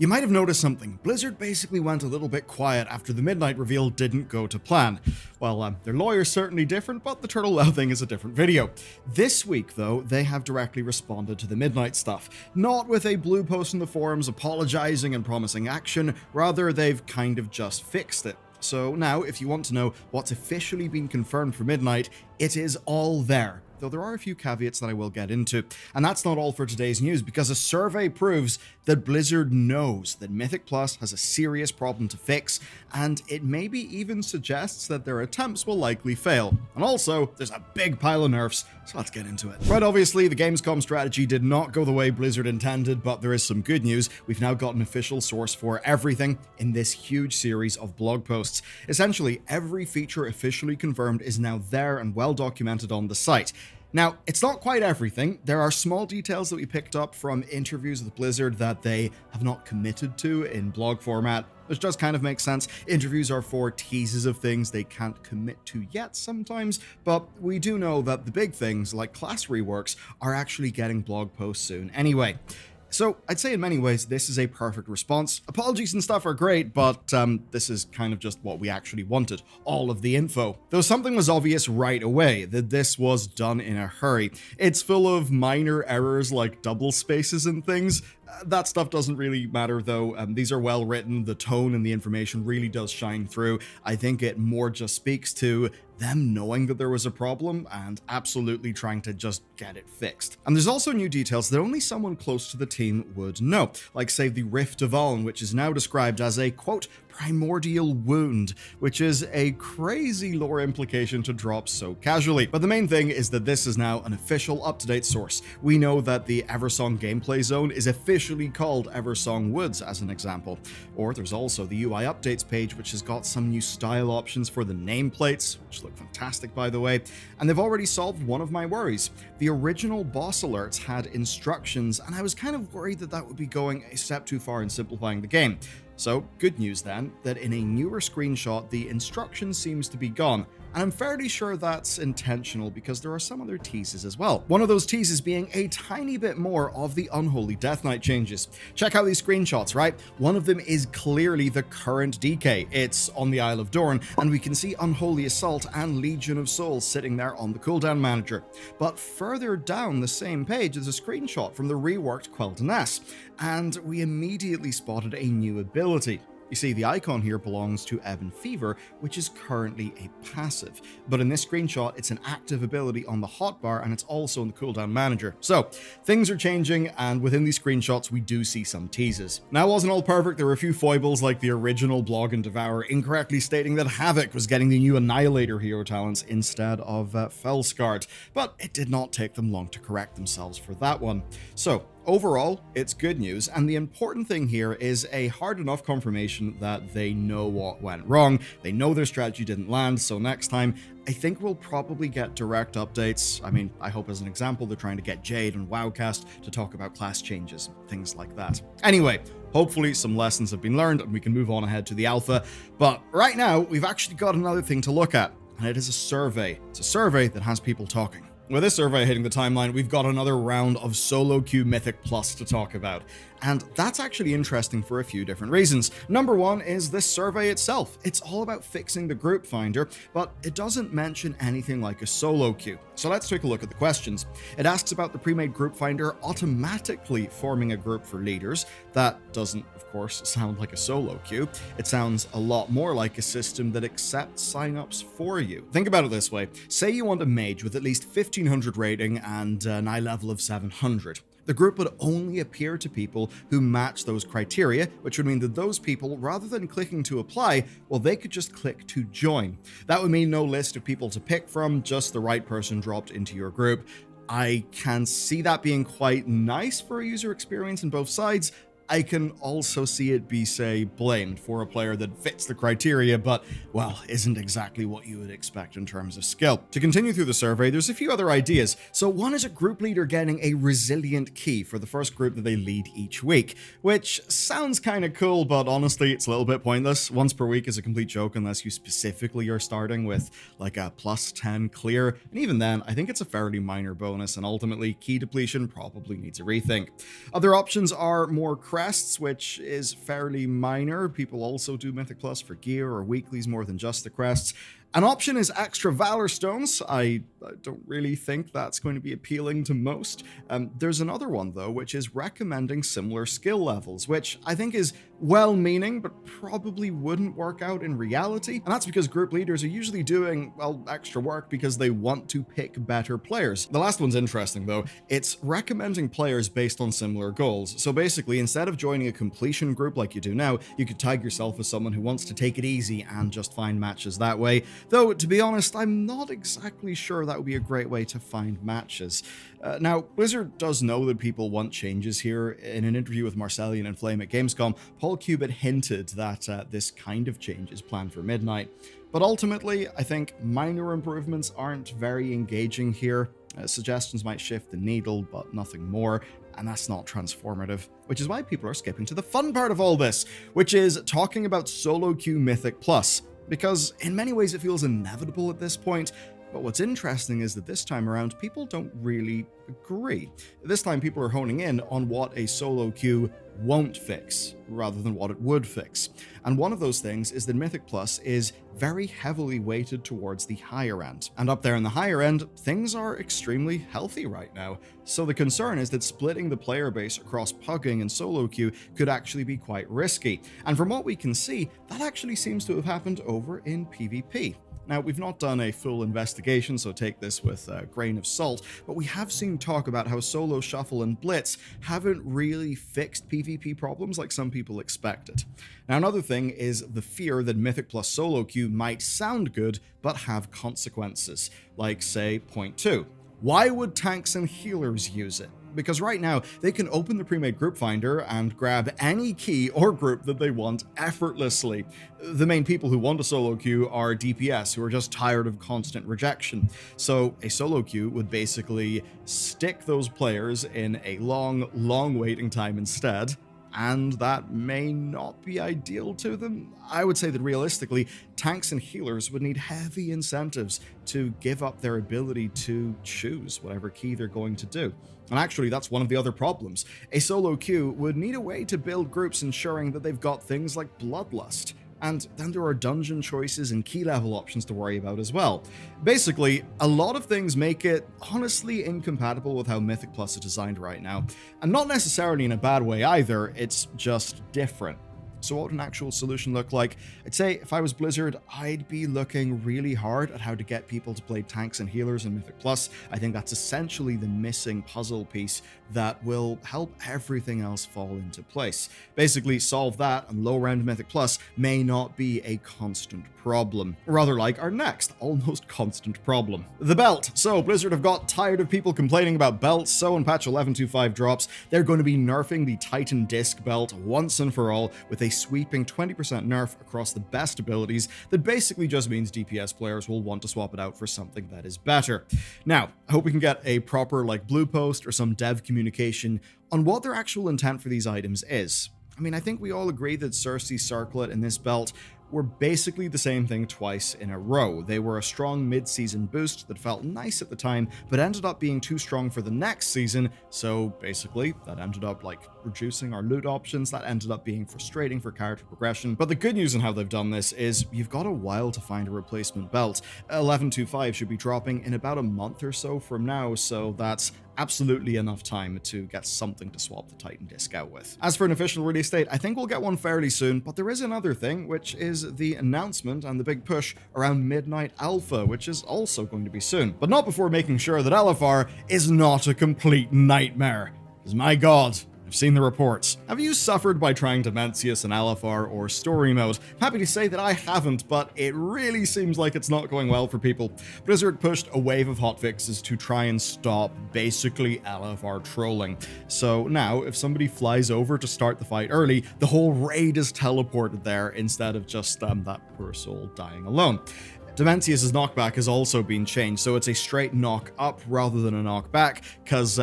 You might have noticed something. Blizzard basically went a little bit quiet after the Midnight reveal didn't go to plan. Well, their lawyer's certainly different, but the Turtle Well thing is a different video. This week, though, they have directly responded to the Midnight stuff. Not with a blue post in the forums apologizing and promising action, rather they've kind of just fixed it. So now, if you want to know what's officially been confirmed for Midnight, it is all there. Though there are a few caveats that I will get into. And that's not all for today's news, because a survey proves that Blizzard knows that Mythic Plus has a serious problem to fix, and it maybe even suggests that their attempts will likely fail. And also, there's a big pile of nerfs, so let's get into it. Right, obviously, the Gamescom strategy did not go the way Blizzard intended, but there is some good news. We've now got an official source for everything in this huge series of blog posts. Essentially, every feature officially confirmed is now there and well documented on the site. Now, it's not quite everything. There are small details that we picked up from interviews with Blizzard that they have not committed to in blog format, which does kind of make sense. Interviews are for teases of things they can't commit to yet sometimes, but we do know that the big things like class reworks are actually getting blog posts soon anyway. So I'd say in many ways, this is a perfect response. Apologies and stuff are great, but this is kind of just what we actually wanted, all of the info. Though something was obvious right away, that this was done in a hurry. It's full of minor errors like double spaces and things. That stuff doesn't really matter though. These are well written, the tone and the information really does shine through. I think it more just speaks to them knowing that there was a problem and absolutely trying to just get it fixed. And there's also new details that only someone close to the team would know, like say the Rift of Aln, which is now described as a, quote, primordial wound, which is a crazy lore implication to drop so casually. But the main thing is that this is now an official up-to-date source. We know that the Eversong gameplay zone is officially called Eversong Woods as an example. Or there's also the UI updates page, which has got some new style options for the nameplates, which look fantastic by the way. And they've already solved one of my worries. The original boss alerts had instructions, and I was kind of worried that that would be going a step too far in simplifying the game. So, good news then, that in a newer screenshot, the instruction seems to be gone. And I'm fairly sure that's intentional because there are some other teases as well. One of those teases being a tiny bit more of the Unholy Death Knight changes. Check out these screenshots, right? One of them is clearly the current DK. It's on the Isle of Dorn, and we can see Unholy Assault and Legion of Souls sitting there on the cooldown manager. But further down the same page is a screenshot from the reworked Quel'Danas, and we immediately spotted a new ability. You see, the icon here belongs to Ebon Fever, which is currently a passive. But in this screenshot, it's an active ability on the hotbar, and it's also in the cooldown manager. So, things are changing, and within these screenshots, we do see some teases. Now, it wasn't all perfect. There were a few foibles, like the original Blog and Devour incorrectly stating that Havoc was getting the new Annihilator hero talents instead of Felscard. But it did not take them long to correct themselves for that one. So, overall, it's good news, and the important thing here is a hard enough confirmation that they know what went wrong, they know their strategy didn't land, so next time, I think we'll probably get direct updates. I mean, I hope as an example, they're trying to get Jade and Wowcast to talk about class changes, things like that. Anyway, hopefully some lessons have been learned and we can move on ahead to the alpha, but right now, we've actually got another thing to look at, and it is a survey. It's a survey that has people talking. With this survey hitting the timeline, we've got another round of solo queue Mythic Plus to talk about. And that's actually interesting for a few different reasons. Number one is this survey itself. It's all about fixing the group finder, but it doesn't mention anything like a solo queue. So let's take a look at the questions. It asks about the pre-made group finder automatically forming a group for leaders. That doesn't, of course, sound like a solo queue. It sounds a lot more like a system that accepts signups for you. Think about it this way. Say you want a mage with at least 1500 rating and an eye level of 700. The group would only appear to people who match those criteria, which would mean that those people, rather than clicking to apply, well, they could just click to join. That would mean no list of people to pick from, just the right person dropped into your group. I can see that being quite nice for a user experience on both sides. I can also see it be, say, blamed for a player that fits the criteria, but, well, isn't exactly what you would expect in terms of skill. To continue through the survey, there's a few other ideas. So one is a group leader getting a resilient key for the first group that they lead each week, which sounds kind of cool, but honestly, it's a little bit pointless. Once per week is a complete joke unless you specifically are starting with like a plus 10 clear, and even then, I think it's a fairly minor bonus, and ultimately, key depletion probably needs a rethink. Other options are more crests, which is fairly minor. People also do Mythic Plus for gear or weeklies more than just the crests. An option is extra Valor Stones. I don't really think that's going to be appealing to most. There's another one, though, which is recommending similar skill levels, which I think is well-meaning, but probably wouldn't work out in reality. And that's because group leaders are usually doing, well, extra work because they want to pick better players. The last one's interesting, though. It's recommending players based on similar goals. So basically, instead of joining a completion group like you do now, you could tag yourself as someone who wants to take it easy and just find matches that way. Though, to be honest, I'm not exactly sure that would be a great way to find matches. Now, Blizzard does know that people want changes here. In an interview with Marcellian and Flame at Gamescom, Paul Cubitt hinted that this kind of change is planned for Midnight. But ultimately, I think minor improvements aren't very engaging here. Suggestions might shift the needle, but nothing more. And that's not transformative, which is why people are skipping to the fun part of all this, which is talking about solo queue Mythic Plus. Because in many ways it feels inevitable at this point, but what's interesting is that this time around, people don't really agree. This time people are honing in on what a solo queue won't fix, rather than what it would fix. And one of those things is that Mythic Plus is very heavily weighted towards the higher end. And up there in the higher end, things are extremely healthy right now. So the concern is that splitting the player base across pugging and solo queue could actually be quite risky. And from what we can see, that actually seems to have happened over in PvP. Now, we've not done a full investigation, so take this with a grain of salt, but we have seen talk about how solo shuffle and blitz haven't really fixed PvP problems like some people expected. Now, another thing is the fear that Mythic Plus solo queue might sound good, but have consequences, like, say, point 2. Why would tanks and healers use it? Because right now, they can open the pre-made group finder and grab any key or group that they want effortlessly. The main people who want a solo queue are DPS, who are just tired of constant rejection. So a solo queue would basically stick those players in a long waiting time instead, and that may not be ideal to them. I would say that realistically, tanks and healers would need heavy incentives to give up their ability to choose whatever key they're going to do. And actually, that's one of the other problems. A solo queue would need a way to build groups ensuring that they've got things like Bloodlust. And then there are dungeon choices and key level options to worry about as well. Basically, a lot of things make it honestly incompatible with how Mythic Plus is designed right now. And not necessarily in a bad way either, it's just different. So what would an actual solution look like? I'd say if I was Blizzard, I'd be looking really hard at how to get people to play tanks and healers in Mythic Plus. I think that's essentially the missing puzzle piece that will help everything else fall into place. Basically, solve that, and low-round Mythic Plus may not be a constant problem. Rather like our next, almost constant problem. The belt. So Blizzard have got tired of people complaining about belts, so when patch 11.25 drops, they're going to be nerfing the Titan Disc belt once and for all with a sweeping 20% nerf across the best abilities that basically just means DPS players will want to swap it out for something that is better. Now, I hope we can get a proper blue post or some dev communication on what their actual intent for these items is. I mean, I think we all agree that Cersei's Circlet and this belt were basically the same thing twice in a row. They were a strong mid-season boost that felt nice at the time, but ended up being too strong for the next season, so basically that ended up reducing our loot options. That ended up being frustrating for character progression. But the good news in how they've done this is you've got a while to find a replacement belt. 11.25 should be dropping in about a month or so from now, so that's absolutely enough time to get something to swap the Titan Disc out with. As for an official release date, I think we'll get one fairly soon, but there is another thing, which is the announcement and the big push around Midnight Alpha, which is also going to be soon. But not before making sure that LFR is not a complete nightmare. Because my god, I've seen the reports. Have you suffered by trying Dimenseus in LFR or story mode? Happy to say that I haven't, but it really seems like it's not going well for people. Blizzard pushed a wave of hotfixes to try and stop basically LFR trolling. So now, if somebody flies over to start the fight early, the whole raid is teleported there instead of just that poor soul dying alone. Dimenseus' knockback has also been changed, so it's a straight knock up rather than a knock back, because,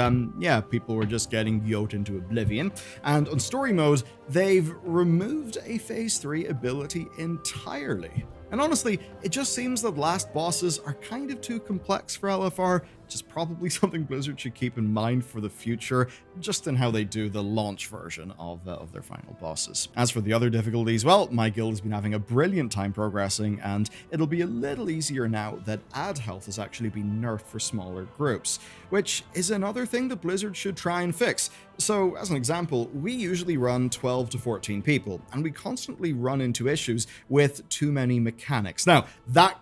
people were just getting yoked into oblivion. And on story mode, they've removed a phase 3 ability entirely. And honestly, it just seems that last bosses are kind of too complex for LFR, which is probably something Blizzard should keep in mind for the future, just in how they do the launch version of their final bosses. As for the other difficulties, well, my guild has been having a brilliant time progressing, and it'll be a little easier now that ad health has actually been nerfed for smaller groups, which is another thing that Blizzard should try and fix. So, as an example, we usually run 12 to 14 people, and we constantly run into issues with too many mechanics. Now, that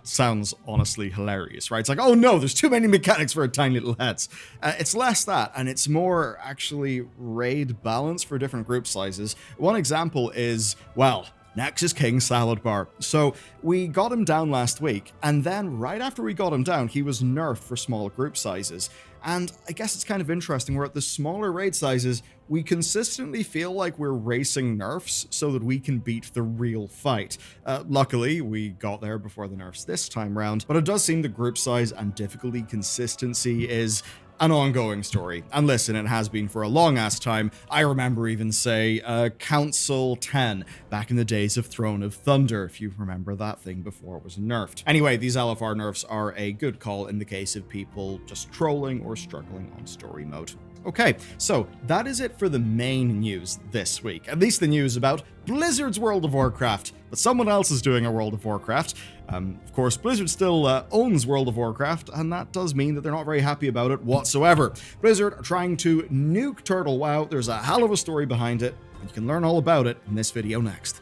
sounds honestly hilarious, right? It's like, oh no, there's too many mechanics for a tiny little heads. It's less that, and it's more actually raid balance for different group sizes. One example is, well, Nexus King Salad Bar. So we got him down last week, and then right after we got him down, he was nerfed for smaller group sizes. And I guess it's kind of interesting, where at the smaller raid sizes, we consistently feel like we're racing nerfs so that we can beat the real fight. Luckily, we got there before the nerfs this time round, but it does seem the group size and difficulty consistency is an ongoing story. And listen, it has been for a long ass time. I remember even, say, Council 10, back in the days of Throne of Thunder, if you remember that thing before it was nerfed. Anyway, these LFR nerfs are a good call in the case of people just trolling or struggling on story mode. Okay, so that is it for the main news this week. At least the news about Blizzard's World of Warcraft, but someone else is doing a World of Warcraft. Of course, Blizzard still owns World of Warcraft, and that does mean that they're not very happy about it whatsoever. Blizzard are trying to nuke Turtle WoW. There's a hell of a story behind it, and you can learn all about it in this video next.